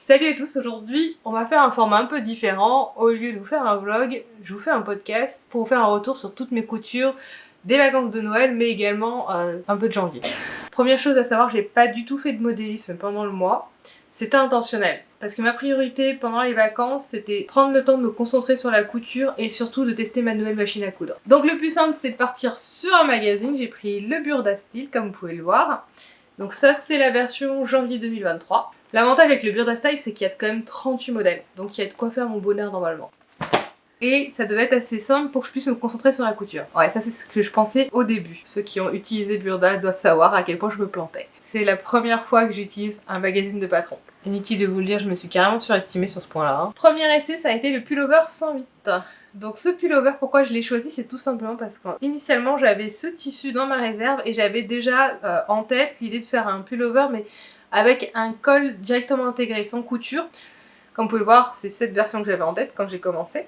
Salut à tous, aujourd'hui on va faire un format un peu différent. Au lieu de vous faire un vlog, je vous fais un podcast pour vous faire un retour sur toutes mes coutures des vacances de Noël, mais également un peu de janvier. Première chose à savoir, j'ai pas du tout fait de modélisme pendant le mois. C'était intentionnel, parce que ma priorité pendant les vacances, c'était prendre le temps de me concentrer sur la couture et surtout de tester ma nouvelle machine à coudre. Donc le plus simple, c'est de partir sur un magazine. J'ai pris le Burda Style, comme vous pouvez le voir. Donc ça, c'est la version janvier 2023. L'avantage avec le Burda Style, c'est qu'il y a quand même 38 modèles, donc il y a de quoi faire mon bonheur normalement. Et ça devait être assez simple pour que je puisse me concentrer sur la couture. Ouais, ça c'est ce que je pensais au début. Ceux qui ont utilisé Burda doivent savoir à quel point je me plantais. C'est la première fois que j'utilise un magazine de patron. Inutile de vous le dire, je me suis carrément surestimée sur ce point-là. Premier essai, ça a été le pullover 108. Donc ce pullover, pourquoi je l'ai choisi, c'est tout simplement parce qu'initialement j'avais ce tissu dans ma réserve et j'avais déjà en tête l'idée de faire un pullover mais avec un col directement intégré, sans couture. Comme vous pouvez le voir, c'est cette version que j'avais en tête quand j'ai commencé.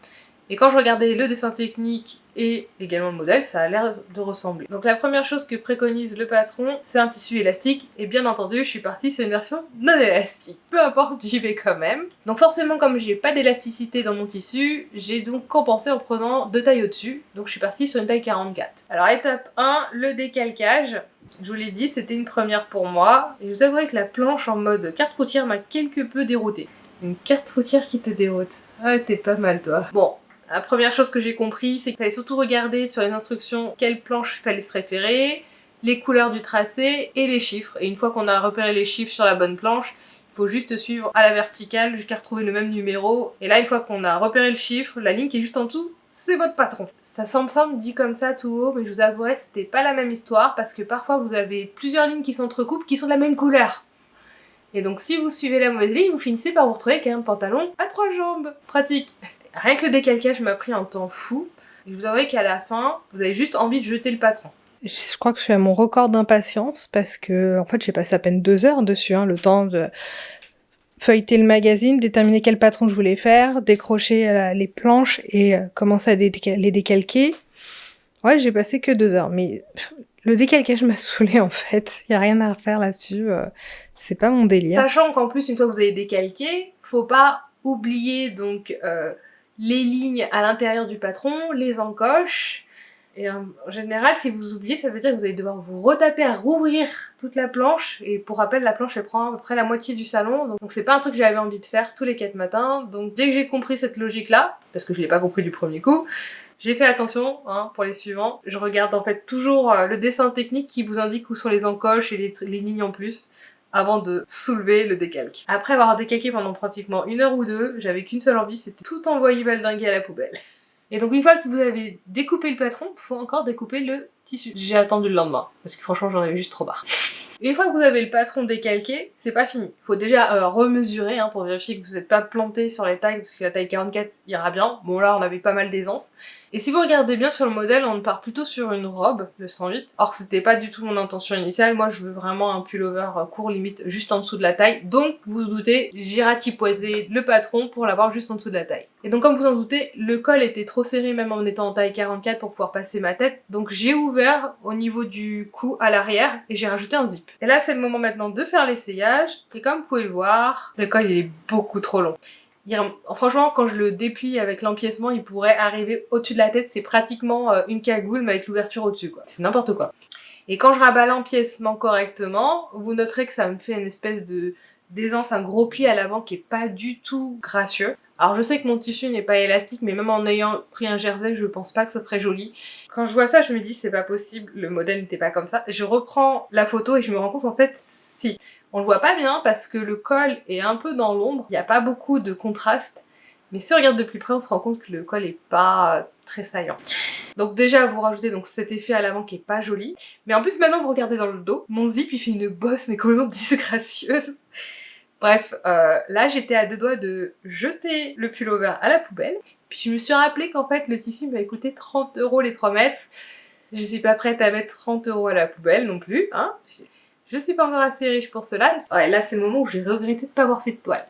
Et quand je regardais le dessin technique et également le modèle, ça a l'air de ressembler. Donc la première chose que préconise le patron, c'est un tissu élastique. Et bien entendu, je suis partie sur une version non élastique. Peu importe, j'y vais quand même. Donc forcément, comme j'ai pas d'élasticité dans mon tissu, j'ai donc compensé en prenant 2 tailles au-dessus. Donc je suis partie sur une taille 44. Alors étape 1, le décalcage. Je vous l'ai dit, c'était une première pour moi. Et je vous avouerai que la planche en mode carte routière m'a quelque peu déroutée. Une carte routière qui te déroute. Ah, t'es pas mal toi. Bon. La première chose que j'ai compris, c'est qu'il fallait surtout regarder sur les instructions quelle planche il fallait se référer, les couleurs du tracé et les chiffres. Et une fois qu'on a repéré les chiffres sur la bonne planche, il faut juste suivre à la verticale jusqu'à retrouver le même numéro. Et là, une fois qu'on a repéré le chiffre, la ligne qui est juste en dessous, c'est votre patron. Ça semble simple dit comme ça tout haut, mais je vous avouerai, c'était pas la même histoire parce que parfois vous avez plusieurs lignes qui s'entrecoupent qui sont de la même couleur. Et donc si vous suivez la mauvaise ligne, vous finissez par vous retrouver avec un pantalon à 3 jambes. Pratique. Rien que le décalcage m'a pris un temps fou. Et je vous avouerai qu'à la fin, vous avez juste envie de jeter le patron. Je crois que je suis à mon record d'impatience parce que, en fait, j'ai passé à peine 2 heures dessus, le temps de feuilleter le magazine, déterminer quel patron je voulais faire, décrocher les planches et commencer à les décalquer. Ouais, j'ai passé que 2 heures, mais le décalcage m'a saoulée en fait. Y a rien à refaire là-dessus. C'est pas mon délire. Sachant qu'en plus, une fois que vous avez décalqué, faut pas oublier donc les lignes à l'intérieur du patron, les encoches. Et en général, si vous oubliez, ça veut dire que vous allez devoir vous retaper à rouvrir toute la planche. Et pour rappel, la planche elle prend à peu près la moitié du salon. Donc c'est pas un truc que j'avais envie de faire tous les 4 matins. Donc dès que j'ai compris cette logique-là, parce que je l'ai pas compris du premier coup, j'ai fait attention pour les suivants. Je regarde en fait toujours le dessin technique qui vous indique où sont les encoches et les lignes en plus avant de soulever le décalque. Après avoir décalqué pendant pratiquement 1 heure ou 2, j'avais qu'une seule envie, c'était tout envoyer baldinguer à la poubelle. Et donc une fois que vous avez découpé le patron, il faut encore découper le tissu. J'ai attendu le lendemain, parce que franchement j'en avais juste trop marre. Une fois que vous avez le patron décalqué, c'est pas fini. Faut déjà remesurer pour vérifier que vous n'êtes pas planté sur les tailles, parce que la taille 44 ira bien. Bon là on avait pas mal d'aisance. Et si vous regardez bien sur le modèle, on part plutôt sur une robe de 108. Or c'était pas du tout mon intention initiale, moi je veux vraiment un pullover court limite juste en dessous de la taille. Donc vous vous doutez, j'ai ratipoisé le patron pour l'avoir juste en dessous de la taille. Et donc comme vous en doutez, le col était trop serré même en étant en taille 44 pour pouvoir passer ma tête. Donc j'ai ouvert au niveau du cou à l'arrière et j'ai rajouté un zip. Et là c'est le moment maintenant de faire l'essayage. Et comme vous pouvez le voir, le col il est beaucoup trop long. Franchement, quand je le déplie avec l'empiècement, il pourrait arriver au-dessus de la tête. C'est pratiquement une cagoule, mais avec l'ouverture au-dessus, quoi. C'est n'importe quoi. Et quand je rabats l'empiècement correctement, vous noterez que ça me fait une espèce d'aisance, un gros pli à l'avant qui est pas du tout gracieux. Alors je sais que mon tissu n'est pas élastique, mais même en ayant pris un jersey, je pense pas que ça ferait joli. Quand je vois ça, je me dis c'est pas possible, le modèle n'était pas comme ça. Je reprends la photo et je me rends compte en fait, si. On le voit pas bien parce que le col est un peu dans l'ombre, il n'y a pas beaucoup de contraste. Mais si on regarde de plus près, on se rend compte que le col est pas très saillant. Donc déjà, vous rajoutez donc cet effet à l'avant qui est pas joli. Mais en plus, maintenant, vous regardez dans le dos, mon zip il fait une bosse mais complètement disgracieuse. Bref, là j'étais à 2 doigts de jeter le pullover à la poubelle. Puis je me suis rappelé qu'en fait le tissu m'avait coûté 30 € les 3 mètres. Je suis pas prête à mettre 30 € à la poubelle non plus, Je suis pas encore assez riche pour cela. Ouais, là c'est le moment où j'ai regretté de pas avoir fait de toile.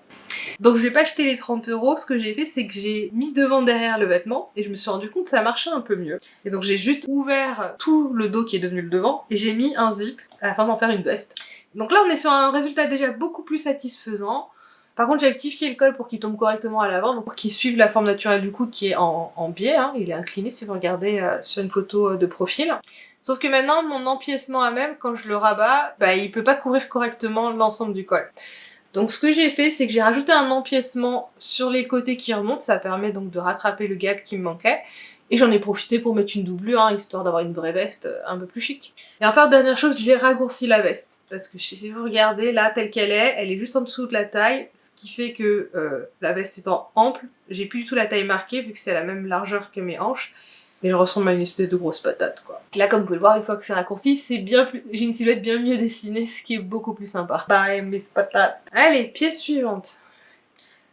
Donc je vais pas jeter les 30 €, ce que j'ai fait c'est que j'ai mis devant derrière le vêtement et je me suis rendu compte que ça marchait un peu mieux. Et donc j'ai juste ouvert tout le dos qui est devenu le devant et j'ai mis un zip afin d'en faire une veste. Donc là on est sur un résultat déjà beaucoup plus satisfaisant. Par contre, j'ai rectifié le col pour qu'il tombe correctement à l'avant, donc pour qu'il suive la forme naturelle du cou qui est en biais, hein. Il est incliné si vous regardez sur une photo de profil. Sauf que maintenant, mon empiècement à même, quand je le rabats, bah, il peut pas couvrir correctement l'ensemble du col. Donc ce que j'ai fait, c'est que j'ai rajouté un empiècement sur les côtés qui remonte, ça permet donc de rattraper le gap qui me manquait. Et j'en ai profité pour mettre une doublure, hein, histoire d'avoir une vraie veste un peu plus chic. Et enfin, dernière chose, j'ai raccourci la veste. Parce que si vous regardez, là, telle qu'elle est, elle est juste en dessous de la taille, ce qui fait que la veste étant ample, j'ai plus du tout la taille marquée, vu que c'est la même largeur que mes hanches. Mais elle ressemble à une espèce de grosse patate, quoi. Et là, comme vous pouvez le voir, une fois que c'est raccourci, c'est bien plus... j'ai une silhouette bien mieux dessinée, ce qui est beaucoup plus sympa. Bye, mes patates. Allez, pièce suivante.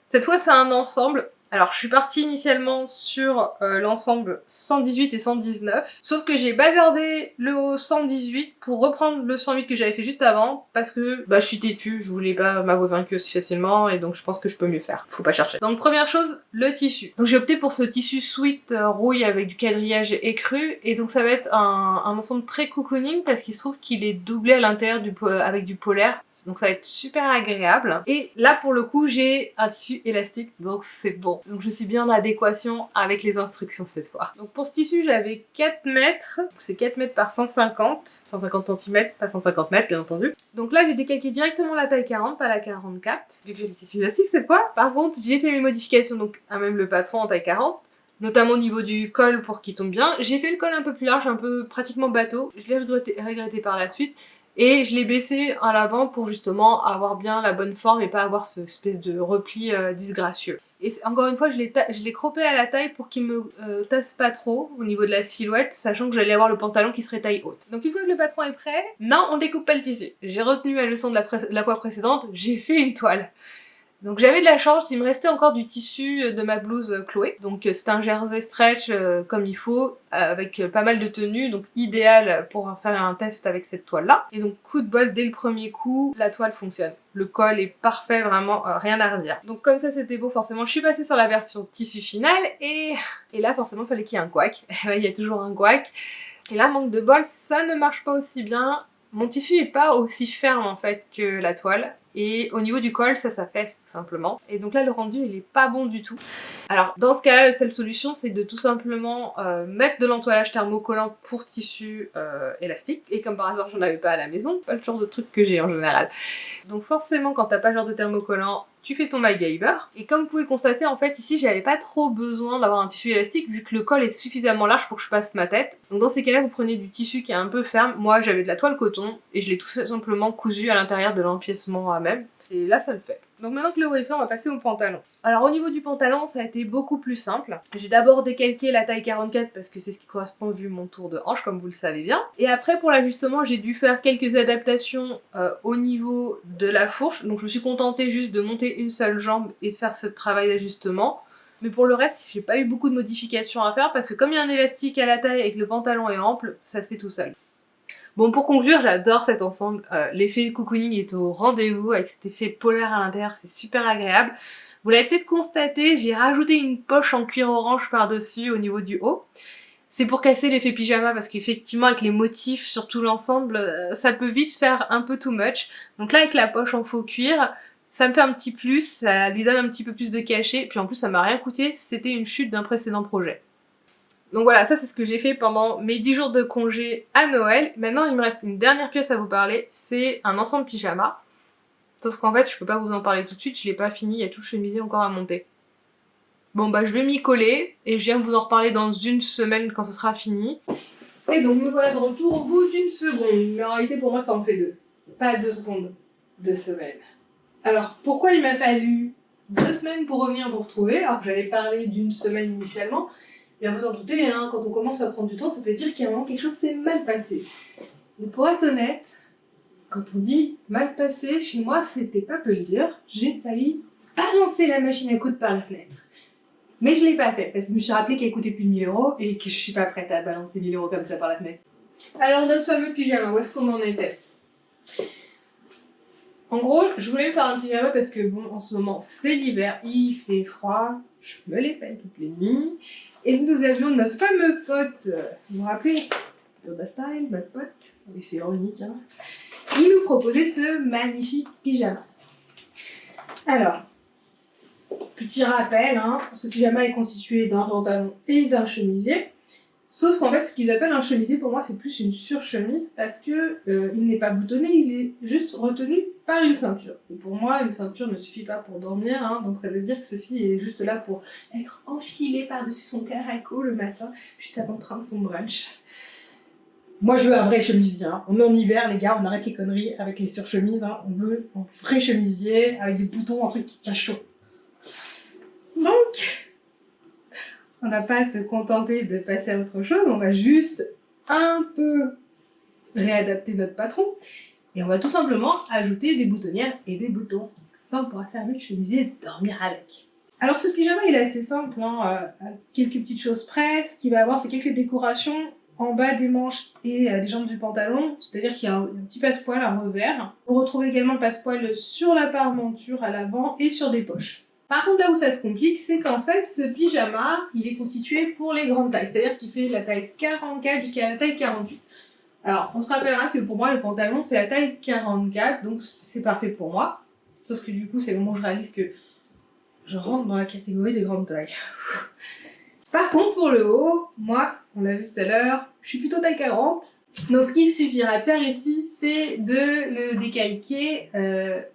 Cette fois, c'est un ensemble. Alors, je suis partie initialement sur l'ensemble 118 et 119, sauf que j'ai bazardé le 118 pour reprendre le 108 que j'avais fait juste avant, parce que bah, je suis têtue, je voulais pas m'avouer vaincue aussi facilement, et donc je pense que je peux mieux faire. Faut pas chercher. Donc, première chose, le tissu. Donc, j'ai opté pour ce tissu sweat rouille avec du quadrillage écru, et donc ça va être un ensemble très cocooning, parce qu'il se trouve qu'il est doublé à l'intérieur avec du polaire, donc ça va être super agréable. Et là, pour le coup, j'ai un tissu élastique, donc c'est bon. Donc je suis bien en adéquation avec les instructions cette fois. Donc pour ce tissu, j'avais 4 mètres. C'est 4 mètres par 150 cm, pas 150 mètres bien entendu. Donc là, j'ai décalqué directement la taille 40, pas la 44, vu que j'ai le tissu élastique cette fois. Par contre, j'ai fait mes modifications, donc à même le patron en taille 40. Notamment au niveau du col pour qu'il tombe bien. J'ai fait le col un peu plus large, un peu pratiquement bateau. Je l'ai regretté par la suite. Et je l'ai baissé à l'avant pour justement avoir bien la bonne forme et pas avoir ce espèce de repli disgracieux. Et encore une fois, je l'ai croppé à la taille pour qu'il me tasse pas trop au niveau de la silhouette, sachant que j'allais avoir le pantalon qui serait taille haute. Donc une fois que le patron est prêt, non, on découpe pas le tissu. J'ai retenu ma leçon de la fois précédente, j'ai fait une toile. Donc j'avais de la chance, il me restait encore du tissu de ma blouse Chloé. Donc c'est un jersey stretch comme il faut, avec pas mal de tenues, donc idéal pour faire un test avec cette toile-là. Et donc coup de bol, dès le premier coup, la toile fonctionne. Le col est parfait, vraiment rien à redire. Donc comme ça c'était beau, forcément je suis passée sur la version tissu final, et là forcément il fallait qu'il y ait un couac. Il y a toujours un couac. Et là, manque de bol, ça ne marche pas aussi bien. Mon tissu est pas aussi ferme en fait que la toile. Et au niveau du col, ça s'affaisse tout simplement. Et donc là, le rendu, il est pas bon du tout. Alors, dans ce cas-là, la seule solution, c'est de tout simplement mettre de l'entoilage thermocollant pour tissu élastique. Et comme par hasard, j'en avais pas à la maison, pas le genre de truc que j'ai en général. Donc forcément, quand t'as pas le genre de thermocollant, tu fais ton MacGyver. Et comme vous pouvez le constater, en fait, ici, j'avais pas trop besoin d'avoir un tissu élastique vu que le col est suffisamment large pour que je passe ma tête. Donc dans ces cas-là, vous prenez du tissu qui est un peu ferme. Moi, j'avais de la toile coton et je l'ai tout simplement cousu à l'intérieur de l'empiècement à même. Et là, ça le fait. Donc maintenant que le haut est fait, on va passer au pantalon. Alors au niveau du pantalon, ça a été beaucoup plus simple. J'ai d'abord décalqué la taille 44 parce que c'est ce qui correspond vu mon tour de hanche, comme vous le savez bien. Et après, pour l'ajustement, j'ai dû faire quelques adaptations au niveau de la fourche. Donc je me suis contentée juste de monter une seule jambe et de faire ce travail d'ajustement. Mais pour le reste, j'ai pas eu beaucoup de modifications à faire parce que comme il y a un élastique à la taille et que le pantalon est ample, ça se fait tout seul. Bon, pour conclure, j'adore cet ensemble. L'effet cocooning est au rendez-vous avec cet effet polaire à l'intérieur, c'est super agréable. Vous l'avez peut-être constaté, j'ai rajouté une poche en cuir orange par-dessus au niveau du haut. C'est pour casser l'effet pyjama parce qu'effectivement avec les motifs sur tout l'ensemble, ça peut vite faire un peu too much. Donc là avec la poche en faux cuir, ça me fait un petit plus, ça lui donne un petit peu plus de cachet, puis en plus ça m'a rien coûté, c'était une chute d'un précédent projet. Donc voilà, ça c'est ce que j'ai fait pendant mes 10 jours de congé à Noël. Maintenant il me reste une dernière pièce à vous parler, c'est un ensemble pyjama. Sauf qu'en fait je peux pas vous en parler tout de suite, je l'ai pas fini, il y a tout le chemisier encore à monter. Bon bah je vais m'y coller et je viens vous en reparler dans une semaine quand ce sera fini. Et donc me voilà de retour au bout d'une seconde. Mais en réalité pour moi ça en fait 2. Pas 2 secondes, 2 semaines. Alors pourquoi il m'a fallu 2 semaines pour revenir vous retrouver alors que j'avais parlé d'une semaine initialement? Bien vous en doutez, hein, quand on commence à prendre du temps, ça veut dire qu'il y a un moment quelque chose s'est mal passé. Mais pour être honnête, quand on dit mal passé, chez moi c'était pas peu le dire, j'ai failli balancer la machine à coudre par la fenêtre. Mais je l'ai pas fait, parce que je me suis rappelé qu'elle coûtait plus de 1000 € et que je suis pas prête à balancer 1000 € comme ça par la fenêtre. Alors notre fameux pyjama, où est-ce qu'on en était? En gros, je voulais faire un pyjama parce que bon, en ce moment c'est l'hiver, il fait froid, je me les pèle toutes les nuits. Et nous avions notre fameux pote, vous vous rappelez, Yoda Style, notre pote, oui c'est ironique, hein. Il nous proposait ce magnifique pyjama. Alors, petit rappel, hein, ce pyjama est constitué d'un pantalon et d'un chemisier. Sauf qu'en fait, ce qu'ils appellent un chemisier, pour moi, c'est plus une surchemise parce que il n'est pas boutonné, il est juste retenu par une ceinture. Et pour moi, une ceinture ne suffit pas pour dormir, hein, donc ça veut dire que ceci est juste là pour être enfilé par-dessus son caraco le matin, juste avant de prendre son brunch. Moi, je veux un vrai chemisier. Hein. On est en hiver, les gars, on arrête les conneries avec les surchemises. Hein. On veut un vrai chemisier avec des boutons, un truc qui tient chaud. Donc, on n'a pas à se contenter de passer à autre chose, on va juste un peu réadapter notre patron et on va tout simplement ajouter des boutonnières et des boutons. Ça, on pourra fermer le chemisier et dormir avec. Alors ce pyjama, il est assez simple, hein, quelques petites choses près. Ce qu'il va avoir, c'est quelques décorations en bas des manches et des jambes du pantalon, c'est-à-dire qu'il y a un petit passepoil à revers. On retrouve également le passepoil sur la parementure à l'avant et sur des poches. Par contre, là où ça se complique, c'est qu'en fait, ce pyjama, il est constitué pour les grandes tailles. C'est-à-dire qu'il fait de la taille 44 jusqu'à la taille 48. Alors, on se rappellera que pour moi, le pantalon, c'est la taille 44, donc c'est parfait pour moi. Sauf que du coup, c'est le moment où je réalise que je rentre dans la catégorie des grandes tailles. Par contre, pour le haut, moi, on l'a vu tout à l'heure, je suis plutôt taille 40. Donc ce qu'il suffira de faire ici, c'est de le décalquer,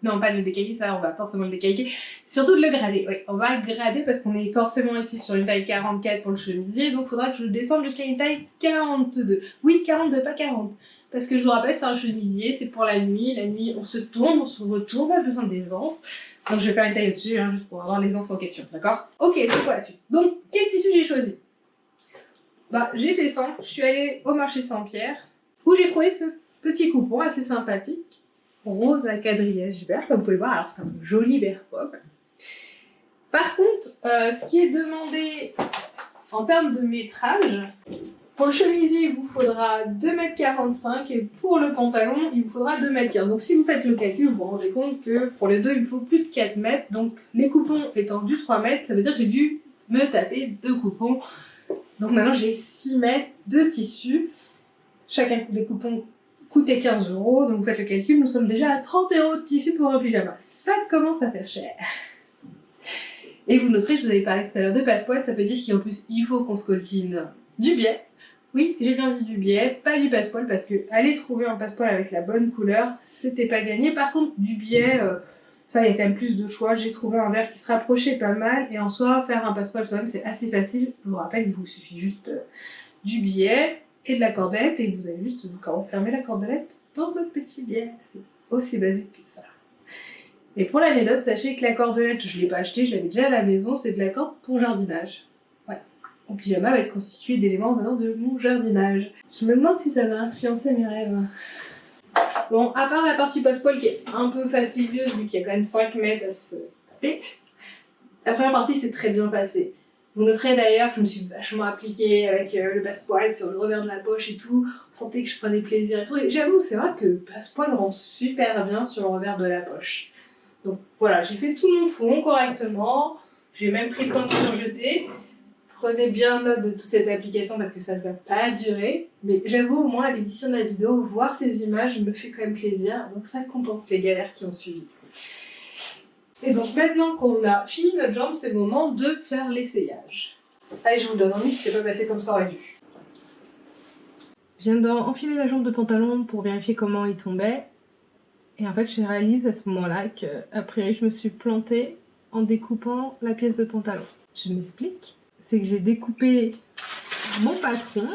non pas de le décalquer, ça on va forcément le décalquer, surtout de le grader, oui, on va grader parce qu'on est forcément ici sur une taille 44 pour le chemisier, donc il faudra que je descende jusqu'à une taille 42, oui 42, pas 40, parce que je vous rappelle c'est un chemisier, c'est pour la nuit on se tourne, on se retourne, on a besoin d'aisance, donc je vais faire une taille au-dessus, hein, juste pour avoir l'aisance en question, d'accord? Ok, c'est quoi la suite? Donc quel tissu j'ai choisi? Bah j'ai fait simple, je suis allée au marché Saint-Pierre, où j'ai trouvé ce petit coupon assez sympathique, rose à quadrillage vert, comme vous pouvez voir, alors c'est un joli vert pop. Par contre, ce qui est demandé en termes de métrage, pour le chemisier, il vous faudra 2,45 m et pour le pantalon, il vous faudra 2,15 m. Donc si vous faites le calcul, vous vous rendez compte que pour les deux, il me faut plus de 4 mètres. Donc les coupons étant du 3 mètres, ça veut dire que j'ai dû me taper 2 coupons. Donc maintenant, j'ai 6 mètres de tissu. Chacun des coupons coûtait 15 €, donc vous faites le calcul, nous sommes déjà à 30 € de tissu pour un pyjama. Ça commence à faire cher. Et vous noterez, je vous avais parlé tout à l'heure de passepoil, ça veut dire qu'en plus il faut qu'on se coltine du biais. Oui, j'ai bien dit du biais, pas du passepoil, parce que aller trouver un passepoil avec la bonne couleur, c'était pas gagné. Par contre, du biais, ça, il y a quand même plus de choix. J'ai trouvé un verre qui se rapprochait pas mal, et en soi, faire un passepoil soi-même, c'est assez facile. Je vous rappelle, il vous suffit juste du biais et de la cordelette, et vous avez juste, quand on fermez la cordelette, dans votre petit biais. C'est aussi basique que ça. Et pour l'anecdote, sachez que la cordelette, je ne l'ai pas achetée, je l'avais déjà à la maison, c'est de la corde pour jardinage. Ouais. Mon pyjama va être constitué d'éléments venant de mon jardinage. Je me demande si ça va influencer mes rêves. Bon, à part la partie passepoil qui est un peu fastidieuse, vu qu'il y a quand même 5 mètres à se taper, la première partie s'est très bien passée. Vous noterez d'ailleurs que je me suis vachement appliquée avec le passepoil sur le revers de la poche et tout. On sentait que je prenais plaisir et tout. Et j'avoue, c'est vrai que le passepoil rend super bien sur le revers de la poche. Donc voilà, j'ai fait tout mon fond correctement. J'ai même pris le temps de surjeter. Prenez bien note de toute cette application parce que ça ne va pas durer. Mais j'avoue, au moins à l'édition de la vidéo, voir ces images me fait quand même plaisir. Donc ça compense les galères qui ont suivi. Et donc maintenant qu'on a fini notre jambe, c'est le moment de faire l'essayage. Allez, je vous le donne en mis si c'est pas passé comme ça aurait dû. Je viens d'enfiler la jambe de pantalon pour vérifier comment il tombait. Et en fait, je réalise à ce moment-là que, a priori, je me suis plantée en découpant la pièce de pantalon. Je m'explique. C'est que j'ai découpé mon patron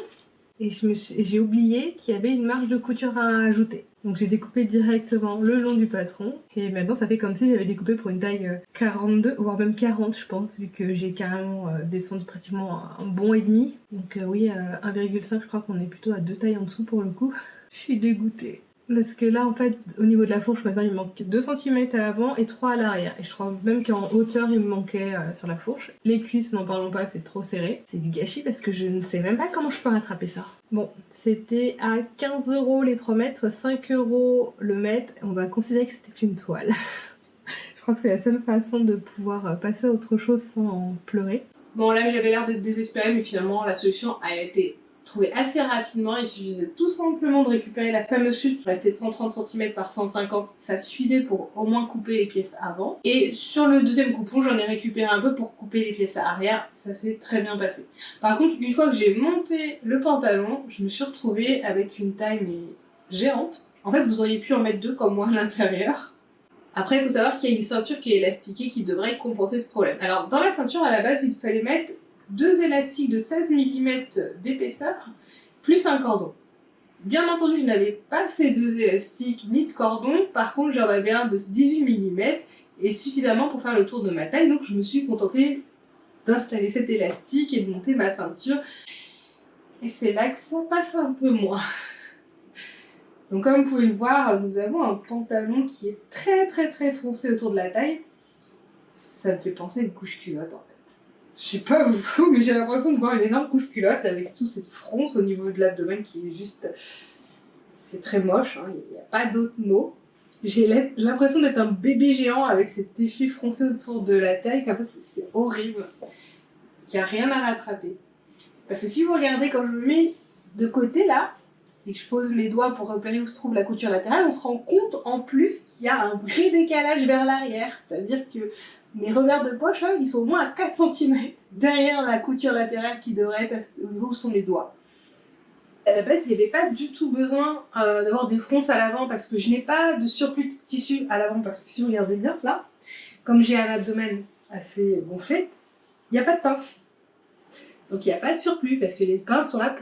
et j'ai oublié qu'il y avait une marge de couture à ajouter. Donc j'ai découpé directement le long du patron. Et maintenant, ça fait comme si j'avais découpé pour une taille 42, voire même 40, je pense, vu que j'ai carrément descendu pratiquement un bon et demi. Donc oui, 1,5, je crois qu'on est plutôt à 2 tailles en dessous pour le coup. Je suis dégoûtée. Parce que là, en fait, au niveau de la fourche, maintenant, il me manque 2 cm à l'avant et 3 à l'arrière. Et je crois même qu'en hauteur, il me manquait sur la fourche. Les cuisses, n'en parlons pas, c'est trop serré. C'est du gâchis parce que je ne sais même pas comment je peux rattraper ça. Bon, c'était à 15 € les 3 mètres, soit 5 € le mètre. On va considérer que c'était une toile. Je crois que c'est la seule façon de pouvoir passer à autre chose sans en pleurer. Bon, là, j'avais l'air d'être désespérée, mais finalement, la solution a été trouvé assez rapidement. Il suffisait tout simplement de récupérer la fameuse chute, qui restait 130 cm par 150, ça suffisait pour au moins couper les pièces avant. Et sur le deuxième coupon, j'en ai récupéré un peu pour couper les pièces arrière, ça s'est très bien passé. Par contre, une fois que j'ai monté le pantalon, je me suis retrouvée avec une taille mais géante. En fait, vous auriez pu en mettre 2 comme moi à l'intérieur. Après, il faut savoir qu'il y a une ceinture qui est élastiquée qui devrait compenser ce problème. Alors, dans la ceinture, à la base, il fallait mettre 2 élastiques de 16 mm d'épaisseur, plus un cordon. Bien entendu, je n'avais pas ces 2 élastiques ni de cordon, par contre j'en avais un de 18 mm et suffisamment pour faire le tour de ma taille, donc je me suis contentée d'installer cet élastique et de monter ma ceinture. Et c'est là que ça passe un peu moins. Donc comme vous pouvez le voir, nous avons un pantalon qui est très foncé autour de la taille. Ça me fait penser à une couche culotte en fait. Je sais pas vous, mais j'ai l'impression de voir une énorme couche culotte avec toute cette fronce au niveau de l'abdomen qui est juste... C'est très moche, hein, il n'y a pas d'autre mot. J'ai l'impression d'être un bébé géant avec cet effet froncé autour de la taille, comme ça c'est horrible. Il n'y a rien à rattraper. Parce que si vous regardez quand je me mets de côté là, et que je pose mes doigts pour repérer où se trouve la couture latérale, on se rend compte en plus qu'il y a un vrai décalage vers l'arrière. C'est-à-dire que mes revers de poche, là, ils sont au moins à 4 cm derrière la couture latérale qui devrait être au niveau où sont les doigts. À la base, il n'y avait pas du tout besoin d'avoir des fronces à l'avant parce que je n'ai pas de surplus de tissu à l'avant parce que si vous regardez bien, là, comme j'ai un abdomen assez gonflé, il n'y a pas de pince. Donc il n'y a pas de surplus parce que les pinces sont là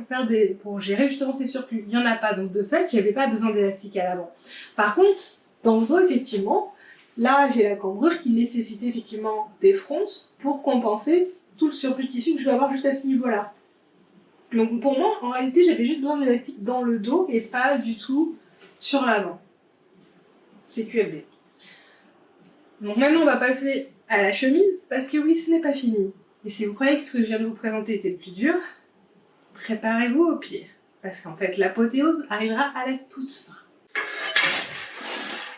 pour gérer justement ces surplus. Il n'y en a pas, donc de fait, j'avais pas besoin d'élastique à l'avant. Par contre, dans le dos, effectivement, là j'ai la cambrure qui nécessitait effectivement des fronces pour compenser tout le surplus de tissu que je vais avoir juste à ce niveau-là. Donc pour moi, en réalité, j'avais juste besoin d'élastique dans le dos et pas du tout sur l'avant. C'est QFD. Donc maintenant, on va passer à la chemise parce que oui, ce n'est pas fini. Et si vous croyez que ce que je viens de vous présenter était le plus dur, préparez-vous au pire. Parce qu'en fait, l'apothéose arrivera à la toute fin.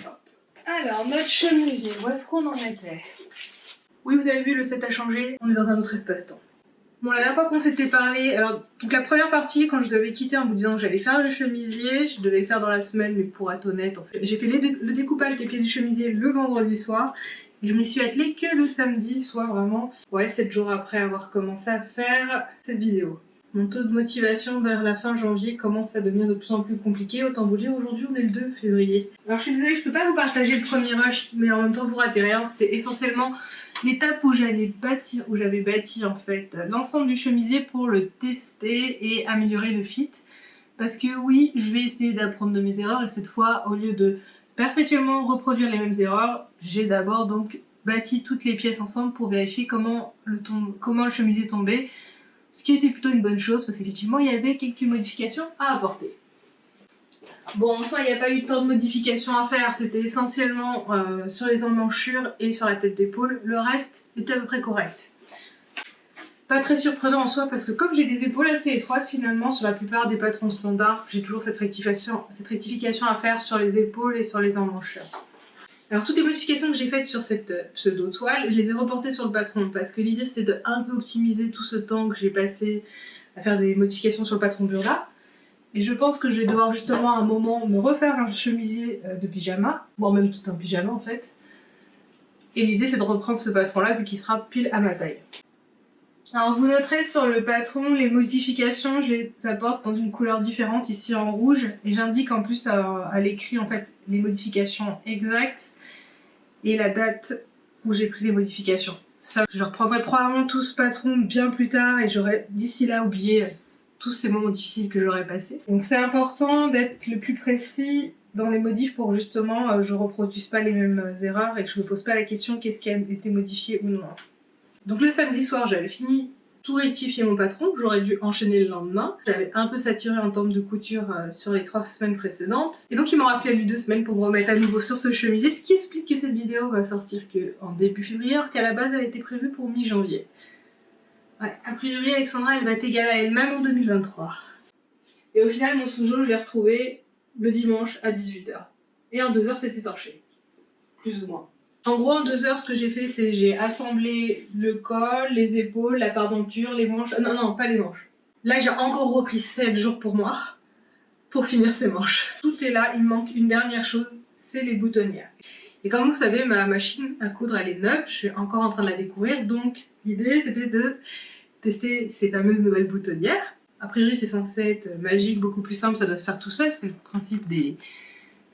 Hop. Alors, notre chemisier, où est-ce qu'on en était? Oui, vous avez vu, le set a changé, on est dans un autre espace-temps. Bon, la dernière fois qu'on s'était parlé, alors, donc la première partie, quand je devais quitter en vous disant que j'allais faire le chemisier, je devais le faire dans la semaine, mais pour être honnête, en fait, j'ai fait le découpage des pièces du chemisier le vendredi soir, et je m'y suis attelée que le samedi, soit vraiment, 7 jours après avoir commencé à faire cette vidéo. Mon taux de motivation vers la fin janvier commence à devenir de plus en plus compliqué, autant vous dire, aujourd'hui on est le 2 février. Alors je suis désolée, je peux pas vous partager le premier rush, mais en même temps vous ratez rien, c'était essentiellement l'étape où j'avais bâti en fait l'ensemble du chemisier pour le tester et améliorer le fit. Parce que oui, je vais essayer d'apprendre de mes erreurs et cette fois, au lieu de perpétuellement reproduire les mêmes erreurs, j'ai d'abord donc bâti toutes les pièces ensemble pour vérifier comment le chemisier tombait. Ce qui était plutôt une bonne chose parce qu'effectivement il y avait quelques modifications à apporter. Bon, en soi, il n'y a pas eu tant de modifications à faire, c'était essentiellement sur les emmanchures et sur la tête d'épaule. Le reste était à peu près correct. Pas très surprenant en soi parce que comme j'ai des épaules assez étroites finalement sur la plupart des patrons standards, j'ai toujours cette rectification à faire sur les épaules et sur les emmanchures. Alors toutes les modifications que j'ai faites sur cette pseudo-toile, je les ai reportées sur le patron parce que l'idée c'est de un peu optimiser tout ce temps que j'ai passé à faire des modifications sur le patron Burda. Et je pense que je vais devoir justement à un moment me refaire un chemisier de pyjama, voire même tout un pyjama en fait. Et l'idée c'est de reprendre ce patron là vu qu'il sera pile à ma taille. Alors vous noterez sur le patron les modifications, je les apporte dans une couleur différente ici en rouge et j'indique en plus à l'écrit en fait les modifications exactes et la date où j'ai pris les modifications. Ça, je reprendrai probablement tout ce patron bien plus tard et j'aurai d'ici là oublié tous ces moments difficiles que j'aurais passés. Donc c'est important d'être le plus précis dans les modifs pour justement je reproduise pas les mêmes erreurs et que je me pose pas la question qu'est-ce qui a été modifié ou non. Donc le samedi soir j'avais fini tout rectifier mon patron, j'aurais dû enchaîner le lendemain. J'avais un peu saturé en termes de couture sur les 3 semaines précédentes. Et donc il m'aura fallu 2 semaines pour me remettre à nouveau sur ce chemisier, ce qui explique que cette vidéo va sortir qu'en début février, alors qu'à la base elle était prévue pour mi-janvier. Ouais, a priori Alexandra elle va être égale à elle-même en 2023. Et au final mon sous-jo je l'ai retrouvé le dimanche à 18h. Et en 2 heures c'était torché. Plus ou moins. En gros, en 2 heures, ce que j'ai fait, c'est j'ai assemblé le col, les épaules, la parventure, les manches. Non, pas les manches. Là, j'ai encore repris 7 jours pour moi, pour finir ces manches. Tout est là, il me manque une dernière chose, c'est les boutonnières. Et comme vous savez, ma machine à coudre, elle est neuve, je suis encore en train de la découvrir, donc l'idée, c'était de tester ces fameuses nouvelles boutonnières. A priori, c'est censé être magique, beaucoup plus simple, ça doit se faire tout seul, c'est le principe des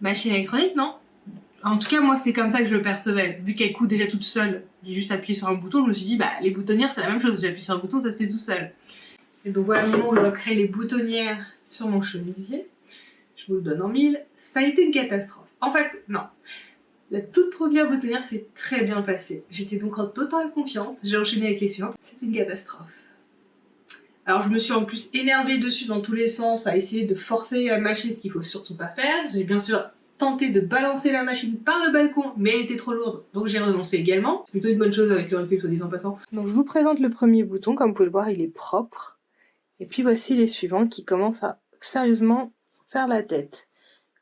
machines électroniques, non? En tout cas, moi, c'est comme ça que je le percevais. Vu qu'elle coud déjà toute seule, j'ai juste appuyé sur un bouton, je me suis dit, bah, les boutonnières, c'est la même chose, j'appuie sur un bouton, ça se fait tout seul. Et donc voilà le moment où je dois créer les boutonnières sur mon chemisier. Je vous le donne en mille. Ça a été une catastrophe. En fait, non. La toute première boutonnière s'est très bien passée. J'étais donc en totale confiance. J'ai enchaîné avec les suivantes. C'est une catastrophe. Alors je me suis en plus énervée dessus dans tous les sens, à essayer de forcer à mâcher, ce qu'il faut surtout pas faire. J'ai bien sûr tenté de balancer la machine par le balcon, mais elle était trop lourde, donc j'ai renoncé également. C'est plutôt une bonne chose avec le recul, soit dit en passant. Donc je vous présente le premier bouton, comme vous pouvez le voir, il est propre. Et puis voici les suivants qui commencent à sérieusement faire la tête.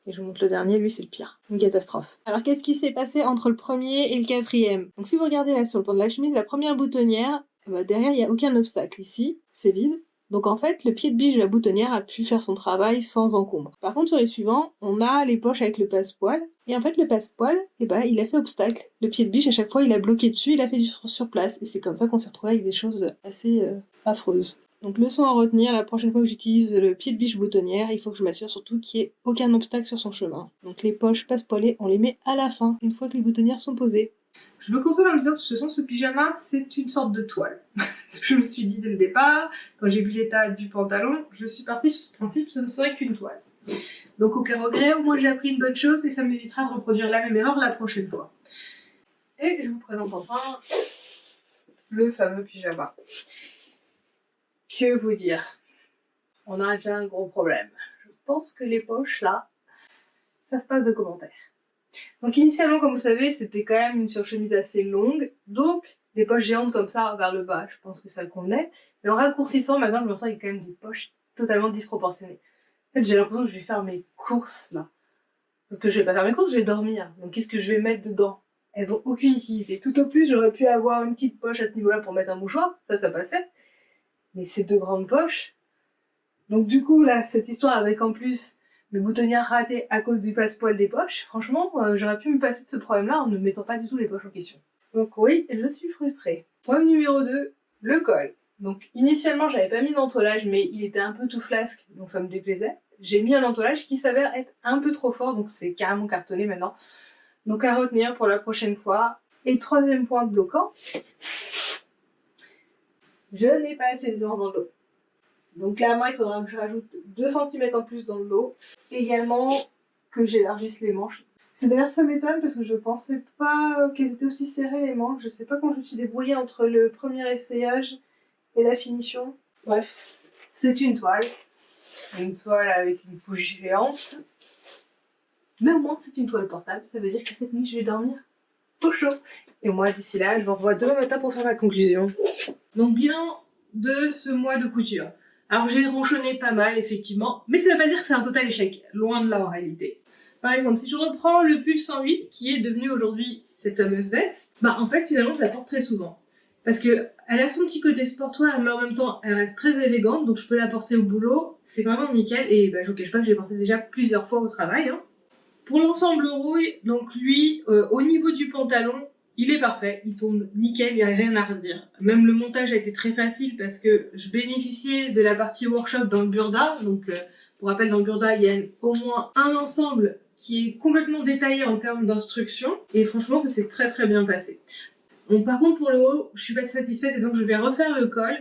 Et je vous montre le dernier, lui c'est le pire. Une catastrophe. Alors qu'est-ce qui s'est passé entre le premier et le quatrième? Donc si vous regardez là sur le pan de la chemise, la première boutonnière, bah, derrière il n'y a aucun obstacle. Ici, c'est vide. Donc en fait, le pied de biche de la boutonnière a pu faire son travail sans encombre. Par contre sur les suivants, on a les poches avec le passe-poil. Et en fait le passe-poil, eh ben, il a fait obstacle. Le pied de biche, à chaque fois, il a bloqué dessus, il a fait du sur place. Et c'est comme ça qu'on s'est retrouvé avec des choses assez affreuses. Donc leçon à retenir, la prochaine fois que j'utilise le pied de biche boutonnière, il faut que je m'assure surtout qu'il n'y ait aucun obstacle sur son chemin. Donc les poches passe-poilées, on les met à la fin, une fois que les boutonnières sont posées. Je me console en me disant que de toute façon ce pyjama c'est une sorte de toile. Ce que je me suis dit dès le départ, quand j'ai vu l'état du pantalon, je suis partie sur ce principe, ce ne serait qu'une toile. Donc aucun regret, au moins j'ai appris une bonne chose et ça m'évitera de reproduire la même erreur la prochaine fois. Et je vous présente enfin le fameux pyjama. Que vous dire? On a déjà un gros problème. Je pense que les poches, là, ça se passe de commentaires. Donc initialement, comme vous savez, c'était quand même une surchemise assez longue, donc des poches géantes comme ça vers le bas, je pense que ça le convenait. Mais en raccourcissant, maintenant, je me retrouve avec quand même des poches totalement disproportionnées. En fait, j'ai l'impression que je vais faire mes courses, là. Sauf que je vais pas faire mes courses, je vais dormir. Donc qu'est-ce que je vais mettre dedans? Elles ont aucune utilité. Tout au plus, j'aurais pu avoir une petite poche à ce niveau-là pour mettre un mouchoir, ça passait. Mais ces deux grandes poches. Donc du coup, là, cette histoire avec en plus mes boutonnières ratées à cause du passe-poil des poches, franchement, j'aurais pu me passer de ce problème-là en ne mettant pas du tout les poches en question. Donc oui, je suis frustrée. Problème numéro 2, le col. Donc initialement, j'avais pas mis d'entoilage, mais il était un peu tout flasque, donc ça me déplaisait. J'ai mis un entoilage qui s'avère être un peu trop fort, donc c'est carrément cartonné maintenant. Donc à retenir pour la prochaine fois. Et troisième point bloquant, je n'ai pas assez d'aisance dans l'eau. Donc clairement, il faudra que je rajoute 2 cm en plus dans l'eau. Également, que j'élargisse les manches. C'est d'ailleurs ça m'étonne parce que je pensais pas qu'elles étaient aussi serrées les manches. Je sais pas comment je me suis débrouillée entre le premier essayage et la finition. Bref, c'est une toile. Une toile avec une couche géante. Mais au moins c'est une toile portable, ça veut dire que cette nuit je vais dormir au chaud. Et moi d'ici là, je vous revois demain matin pour faire ma conclusion. Donc bilan de ce mois de couture. Alors j'ai ronchonné pas mal effectivement, mais ça ne veut pas dire que c'est un total échec, loin de là en réalité. Par exemple, si je reprends le pull 108 qui est devenu aujourd'hui cette fameuse veste, bah en fait finalement je la porte très souvent. Parce que elle a son petit côté sportoire, mais en même temps elle reste très élégante, donc je peux la porter au boulot, c'est vraiment nickel, et bah, je vous cache pas que je l'ai portée déjà plusieurs fois au travail. Hein. Pour l'ensemble rouille, donc lui, au niveau du pantalon, il est parfait, il tombe nickel, il n'y a rien à redire. Même le montage a été très facile parce que je bénéficiais de la partie workshop dans le burda. Donc, pour rappel, dans le burda, il y a au moins un ensemble qui est complètement détaillé en termes d'instructions. Et franchement, ça s'est très très bien passé. Bon, par contre, pour le haut, je suis pas satisfaite et donc je vais refaire le col.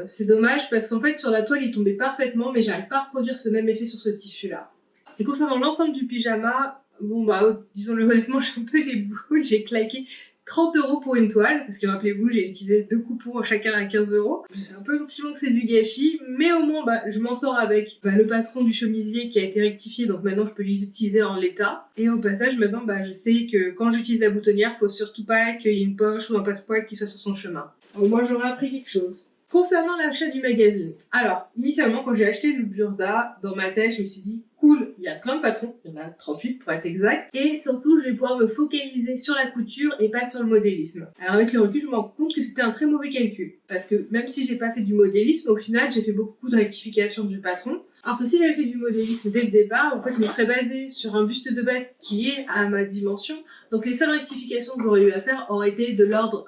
C'est dommage parce qu'en fait, sur la toile, il tombait parfaitement, mais j'arrive pas à reproduire ce même effet sur ce tissu-là. Et concernant l'ensemble du pyjama, bon bah disons-le honnêtement, j'ai un peu des boules, j'ai claqué 30 € pour une toile, parce que rappelez-vous, j'ai utilisé 2 coupons chacun à 15 €. J'ai un peu le sentiment que c'est du gâchis, mais au moins bah, je m'en sors avec le patron du chemisier qui a été rectifié, donc maintenant je peux l'utiliser en l'état. Et au passage, maintenant bah, je sais que quand j'utilise la boutonnière, faut surtout pas qu'il y ait une poche ou un passe-poil qui soit sur son chemin. Au moins j'aurais appris quelque chose. Concernant l'achat du magazine, alors initialement quand j'ai acheté le burda, dans ma tête je me suis dit cool, il y a plein de patrons, il y en a 38 pour être exact, et surtout je vais pouvoir me focaliser sur la couture et pas sur le modélisme. Alors avec le recul, je me rends compte que c'était un très mauvais calcul, parce que même si j'ai pas fait du modélisme, au final j'ai fait beaucoup de rectifications du patron, alors que si j'avais fait du modélisme dès le départ, en fait je me serais basée sur un buste de base qui est à ma dimension, donc les seules rectifications que j'aurais eu à faire auraient été de l'ordre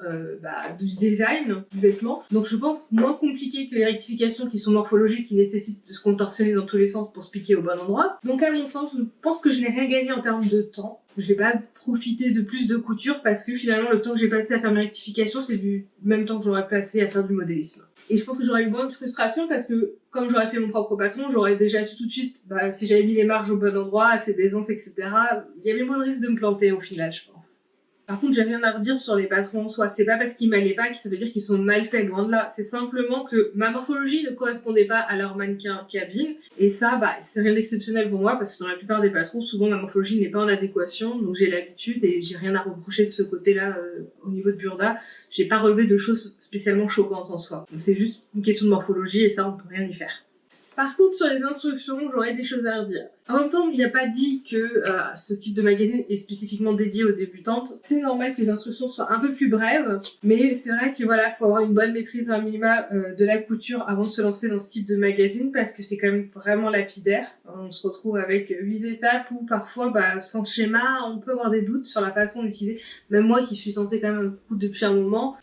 du design du vêtement, donc je pense moins compliqué que les rectifications qui sont morphologiques, qui nécessitent de se contorsionner dans tous les sens pour se piquer au bon endroit. Donc à mon sens, je pense que je n'ai rien gagné en termes de temps. Je vais pas profiter de plus de couture parce que finalement le temps que j'ai passé à faire mes rectifications, c'est du même temps que j'aurais passé à faire du modélisme. Et je pense que j'aurais eu moins de frustration parce que comme j'aurais fait mon propre patron, j'aurais déjà su tout de suite si j'avais mis les marges au bon endroit, assez d'aisance, etc. Il y avait moins de risque de me planter au final, je pense. Par contre, j'ai rien à redire sur les patrons en soi. C'est pas parce qu'ils m'allaient pas que ça veut dire qu'ils sont mal faits, loin de là. C'est simplement que ma morphologie ne correspondait pas à leur mannequin cabine. Et ça, c'est rien d'exceptionnel pour moi parce que dans la plupart des patrons, souvent ma morphologie n'est pas en adéquation. Donc j'ai l'habitude et j'ai rien à reprocher de ce côté-là au niveau de Burda. J'ai pas relevé de choses spécialement choquantes en soi. C'est juste une question de morphologie et ça, on peut rien y faire. Par contre, sur les instructions, j'aurais des choses à redire. En même temps, il n'y a pas dit que ce type de magazine est spécifiquement dédié aux débutantes. C'est normal que les instructions soient un peu plus brèves, mais c'est vrai que voilà, faut avoir une bonne maîtrise un minima de la couture avant de se lancer dans ce type de magazine parce que c'est quand même vraiment lapidaire. On se retrouve avec 8 étapes où parfois, sans schéma, on peut avoir des doutes sur la façon d'utiliser. Même moi qui suis censée quand même coudre depuis un moment,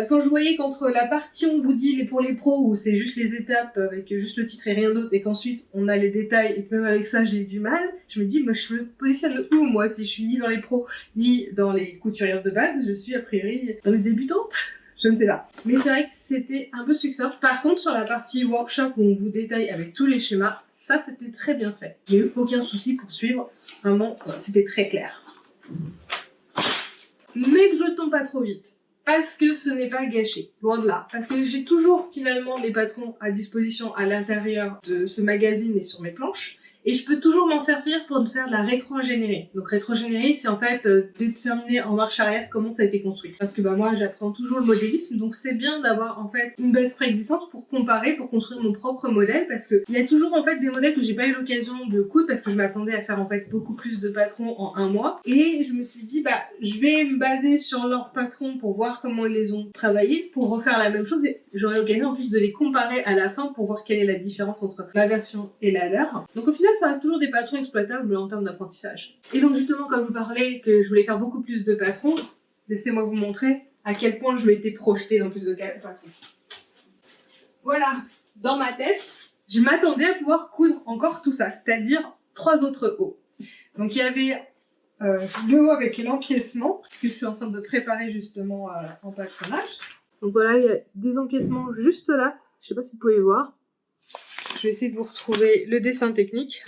quand je voyais qu'entre la partie on vous dit pour les pros où c'est juste les étapes avec juste le titre et rien d'autre et qu'ensuite on a les détails et que même avec ça j'ai du mal, je me dis je me positionne où moi si je suis ni dans les pros ni dans les couturières de base, je suis a priori dans les débutantes. Je ne sais pas. Mais c'est vrai que c'était un peu succinct. Par contre, sur la partie workshop où on vous détaille avec tous les schémas, ça c'était très bien fait. J'ai eu aucun souci pour suivre. Vraiment, c'était très clair. Mais que je tombe pas trop vite. Parce que ce n'est pas gâché, loin de là. Parce que j'ai toujours finalement les patrons à disposition à l'intérieur de ce magazine et sur mes planches. Et je peux toujours m'en servir pour faire de la rétro-ingénierie. Donc rétro-ingénierie, c'est en fait déterminer en marche arrière comment ça a été construit. Parce que moi j'apprends toujours le modélisme, donc c'est bien d'avoir en fait une base préexistante pour comparer, pour construire mon propre modèle, parce que il y a toujours en fait des modèles que j'ai pas eu l'occasion de coudre parce que je m'attendais à faire en fait beaucoup plus de patrons en un mois. Et je me suis dit je vais me baser sur leurs patrons pour voir comment ils les ont travaillés, pour refaire la même chose et j'aurai l'occasion en plus de les comparer à la fin pour voir quelle est la différence entre ma version et la leur. Donc au final ça reste toujours des patrons exploitables en termes d'apprentissage. Et donc justement, comme je vous parlais que je voulais faire beaucoup plus de patrons, laissez-moi vous montrer à quel point je m'étais projetée dans plus de patrons. Voilà, dans ma tête, je m'attendais à pouvoir coudre encore tout ça, c'est-à-dire 3 autres hauts. Donc il y avait le haut avec l'empiècement, que je suis en train de préparer justement en patronage. Donc voilà, il y a des empiècements juste là, je sais pas si vous pouvez voir. Je vais essayer de vous retrouver le dessin technique.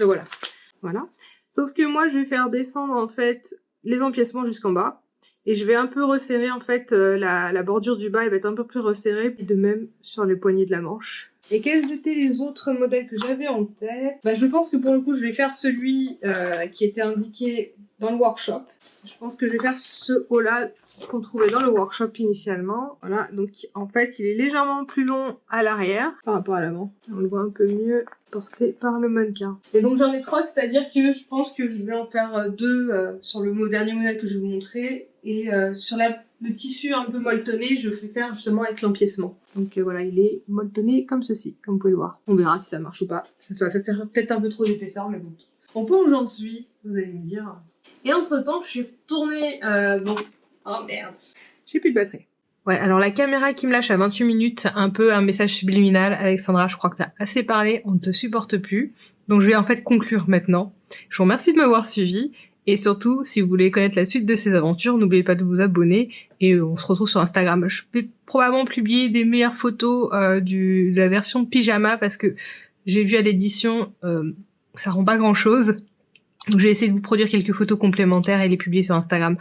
Voilà. Sauf que moi, je vais faire descendre en fait les empiècements jusqu'en bas. Et je vais un peu resserrer en fait la bordure du bas. Elle va être un peu plus resserrée. Et de même sur les poignées de la manche. Et quels étaient les autres modèles que j'avais en tête? Je pense que pour le coup, je vais faire celui qui était indiqué dans le workshop. Je pense que je vais faire ce haut-là qu'on trouvait dans le workshop initialement. Voilà, donc en fait, il est légèrement plus long à l'arrière par rapport à l'avant. On le voit un peu mieux porté par le mannequin. Et donc j'en ai 3, c'est-à-dire que je pense que je vais en faire 2 sur le dernier modèle que je vais vous montrer. Et sur le tissu un peu molletonné, je fais faire justement avec l'empiècement. Donc voilà, il est molletonné comme ceci, comme vous pouvez le voir. On verra si ça marche ou pas. Ça va faire peut-être un peu trop d'épaisseur, mais bon. Au point où j'en suis, vous allez me dire. Et entre-temps, je suis retournée... Oh merde, j'ai plus de batterie. Ouais, alors la caméra qui me lâche à 28 minutes, un peu un message subliminal. Alexandra, je crois que t'as assez parlé, on ne te supporte plus. Donc je vais en fait conclure maintenant. Je vous remercie de m'avoir suivi. Et surtout, si vous voulez connaître la suite de ces aventures, n'oubliez pas de vous abonner. Et on se retrouve sur Instagram. Je vais probablement publier des meilleures photos de la version pyjama parce que j'ai vu à l'édition, ça rend pas grand-chose. Donc je vais essayer de vous produire quelques photos complémentaires et les publier sur Instagram.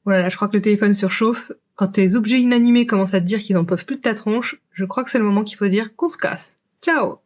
Voilà, je crois que le téléphone surchauffe. Quand tes objets inanimés commencent à te dire qu'ils en peuvent plus de ta tronche, je crois que c'est le moment qu'il faut dire qu'on se casse. Ciao!